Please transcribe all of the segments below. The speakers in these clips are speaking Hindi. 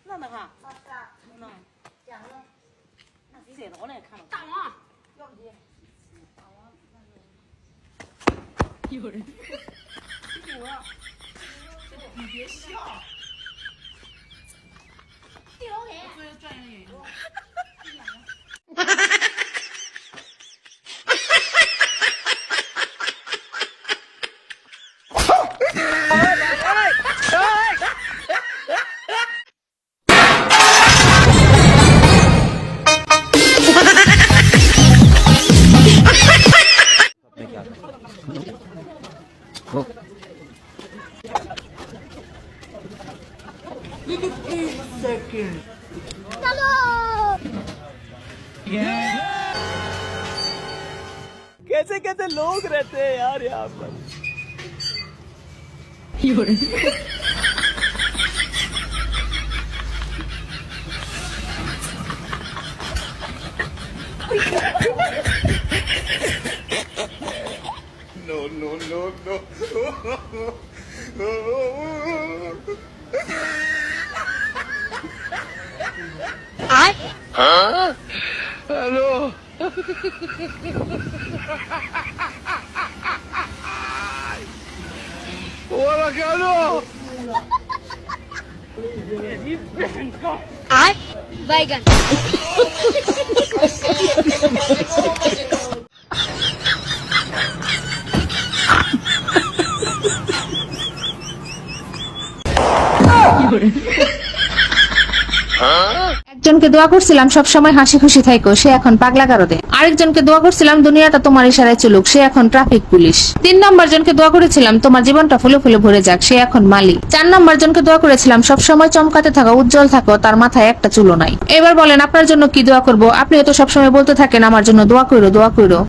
那的哈，那讲了，那写的我也看了。打啊！要不接？有人。你别笑。地楼给。作为专业演员。कैसे कैसे लोग रहते हैं यार यहाँ पर। No. Huh? Hello. Hola, Carlos. बैगन একজনকে দোয়া করছিলাম সব সময় হাসি খুশি থাকো, সে এখন পাগলা গারদে। আরেকজনকে দোয়া করছিলাম দুনিয়াটা তোমার ইশারায় চলুক, সে এখন ট্রাফিক পুলিশ। 3 নম্বর জনকে দোয়া করেছিলাম তোমার জীবনটা ফুলে ফুলে ভরে যাক, সে এখন মালি। 4 নম্বর জনকে দোয়া করেছিলাম সব সময় চমকাতে থাকো, উজ্জ্বল থাকো, তার মাথায় একটা চুলও নাই। এবার বলেন আপনার জন্য কি দোয়া করব? আপনিও তো সব সময় বলতে থাকেন আমার জন্য দোয়া কইরো দোয়া কইরো।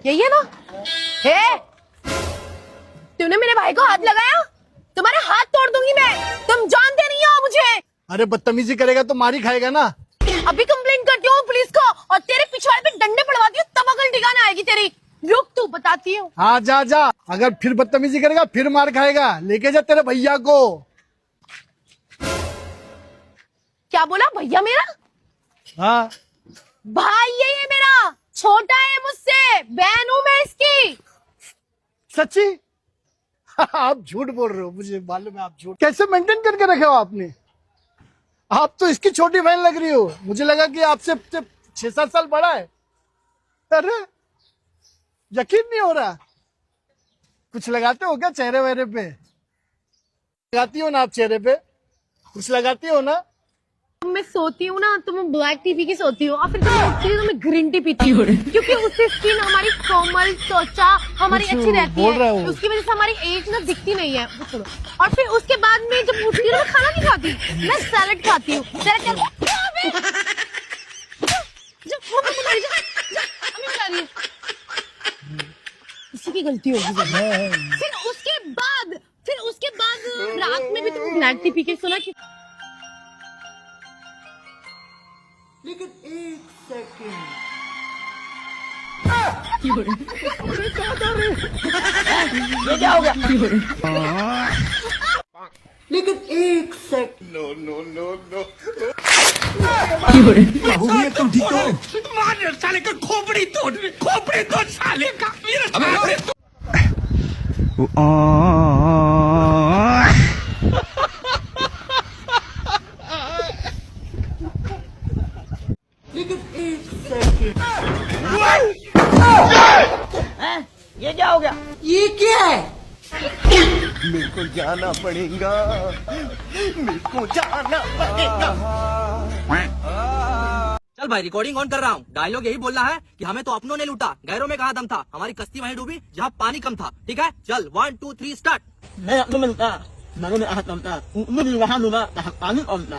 यही है ना? हे, तूने मेरे भाई को हाथ लगाया? तुम्हारे हाथ तोड़ दूंगी मैं। तुम जानते नहीं हो मुझे। अरे बदतमीजी करेगा तो मारी खाएगा ना। अभी कंप्लेंट करती हूँ पुलिस को और तेरे पिछवाड़े पे डंडे पड़वाती हूँ, तब अकल ठिकाने आएगी तेरी। रुक, तू बताती हूँ। हाँ जा। अगर फिर बदतमीजी करेगा फिर मार खाएगा। लेके जा तेरे भैया को। क्या बोला? भैया मेरा? हाँ भाई ये मेरा छोटा है मुझसे, बहन हूँ मैं इसकी। सच्ची? आप झूठ बोल रहे हो, मुझे मालूम है आप झूठ। कैसे मेंटेन करके रखे हो आपने? आप तो इसकी छोटी बहन लग रही हो। मुझे लगा कि आपसे 6-7 साल बड़ा है। अरे यकीन नहीं हो रहा। कुछ लगाते हो क्या चेहरे वेहरे पे? लगाती हो ना आप चेहरे पे? कुछ लगाती हो ना? मैं सोती हूँ ना तो मैं ब्लैक टी पी के सोती हूँ और फिर जब मैं उठती हूँ तो मैं ग्रीन टी पीती हूँ, क्योंकि उससे स्किन हमारी कोमल, त्वचा हमारी अच्छी रहती है। उसकी वजह से हमारी एज ना दिखती नहीं है। और फिर उसके बाद में जब उठती हूँ मैं खाना नहीं खाती, मैं सैलेड खाती हूँ। इसी की गलती होगी। फिर उसके बाद रात में भी तुम ब्लैक टी पी के सोना। लेकिन 1 सेकंड। क्या हो गया? लेकिन 1 सेकंड। नो। तुम ठीक हो? मार साले का खोपड़ी तोड़ साले का। ये क्या हो गया? ये क्या है? मेरे को जाना पड़ेगा, मेरे को जाना पड़ेगा। चल भाई रिकॉर्डिंग ऑन कर रहा हूँ। डायलॉग यही बोलना है कि हमें तो अपनों ने लूटा, गैरों में कहाँ दम था, हमारी कश्ती वहीं डूबी जहाँ पानी कम था। ठीक है, चल 1 2 3 स्टार्ट। मैं अपनों में लूटा, मैंने में हाथ कमता, मुझे वहाँ लूटा, पानी कमता।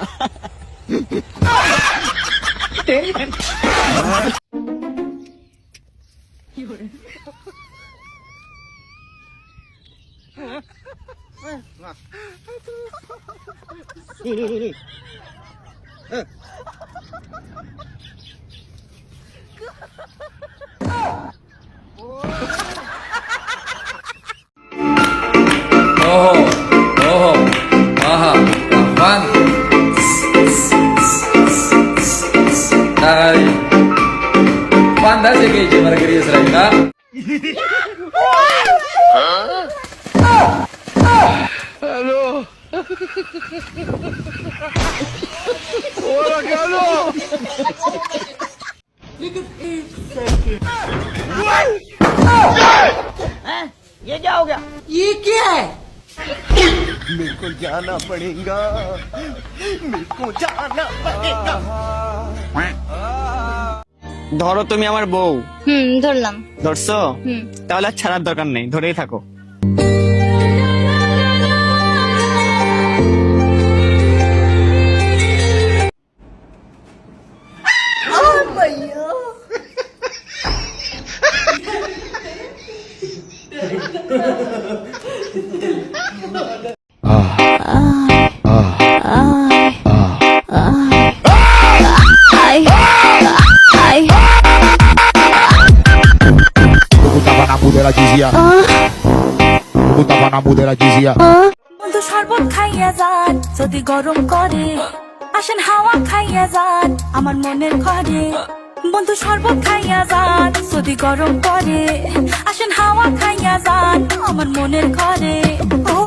Pandai sih kayak gimana kerja seragam? ये क्या हो गया? ये क्या है? मेरे को जाना पड़ेगा, मेरे को जाना पड़ेगा। ধরো তুমি আমার বউ। ধরলাম। ধরছো? তাহলে আর ছাড়ার দরকার নেই, ধরেই থাকো। বন্ধু শরবত খাইয়া যান যদি গরম করে, আসেন হাওয়া খাইয়া যান আমার মনের ঘরে। বন্ধু শরবত খাইয়া যান যদি গরম করে, আসেন হাওয়া খাইয়া যান আমার মনের ঘরে।